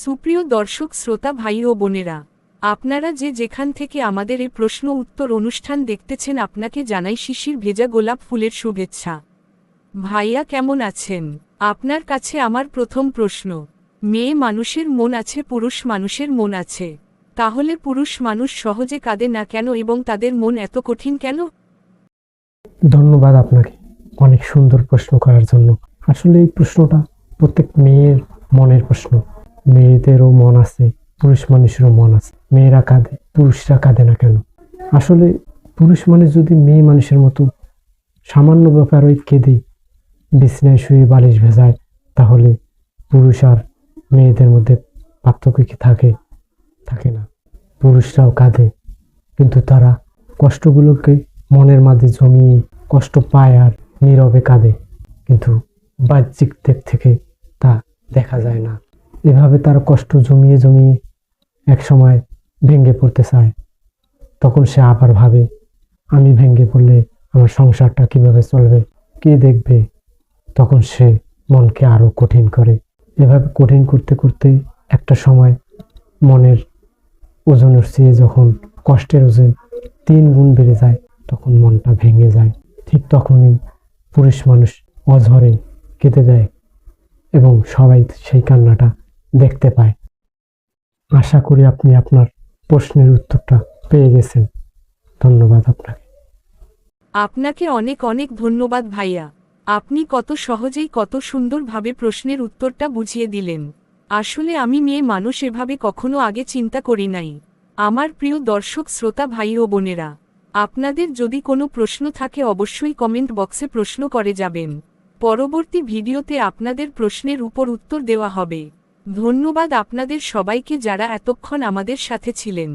সুপ্রিয় দর্শক শ্রোতা ভাই ও বোনেরা, আপনারা যে যেখান থেকে আমাদের এই প্রশ্ন উত্তর অনুষ্ঠান দেখতেছেন আপনাকে জানাই শিশির ভেজা গোলাপ ফুলের শুভেচ্ছা। ভাইয়া কেমন আছেন? আপনার কাছে আমার প্রথম প্রশ্ন, মেয়ে মানুষের মন আছে, পুরুষ মানুষের মন আছে, তাহলে পুরুষ মানুষ সহজে কাঁদে না কেন এবং তাদের মন এত কঠিন কেন? ধন্যবাদ আপনাকে অনেক সুন্দর প্রশ্ন করার জন্য। আসলে এই প্রশ্নটা প্রত্যেক মেয়ের মনের প্রশ্ন। মেয়েদেরও মন আছে, পুরুষ মানুষেরও মন আছে। মেয়েরা কাঁদে, পুরুষরা কাঁদে না কেন? আসলে পুরুষ মানুষ যদি মেয়ে মানুষের মতো সামান্য ব্যাপারই কেঁদে বিছানায় শুয়ে বালিশ ভেজায়, তাহলে পুরুষ আর মেয়েদের মধ্যে পার্থক্য কি থাকে? থাকে না। পুরুষরাও কাঁদে, কিন্তু তারা কষ্টগুলোকে মনের মাঝে জমিয়ে কষ্ট পায় আর নীরবে কাঁদে, কিন্তু বাহ্যিক দিক থেকে তা দেখা যায় না। এভাবে তার কষ্ট জমিয়ে জমিয়ে এক সময় ভেঙে পড়তে চায়। তখন সে আবার ভাবে, আমি ভেঙে পড়লে আমার সংসারটা কিভাবে চলবে, কে দেখবে? তখন সে মনকে আরো কঠিন করে। এভাবে কঠিন করতে করতে একটা সময় মনের ওজনের চেয়ে যখন কষ্টের ওজন 3 গুণ বেড়ে যায়, তখন মনটা ভেঙে যায়। ঠিক তখনই পুরুষ মানুষ অঝরে কেঁদে দেয় এবং সবাই সেই কান্নাটা দেখতে পায়। আশা করি আপনি আপনার প্রশ্নের উত্তরটা পেয়ে গেছেন। ধন্যবাদ আপনাকে। আপনাকে অনেক অনেক ধন্যবাদ ভাইয়া। আপনি কত সহজেই কত সুন্দরভাবে প্রশ্নের উত্তরটা বুঝিয়ে দিলেন। আসলে আমি মেয়ে মানুষ এভাবে কখনো আগে চিন্তা করি নাই। আমার প্রিয় দর্শক শ্রোতা ভাই ও বোনেরা, আপনাদের যদি কোনো প্রশ্ন থাকে অবশ্যই কমেন্ট বক্সে প্রশ্ন করে যাবেন। পরবর্তী ভিডিওতে আপনাদের প্রশ্নের উপর উত্তর দেওয়া হবে। ধন্যবাদ আপনাদের সবাইকে যারা এতক্ষণ আমাদের সাথে ছিলেন।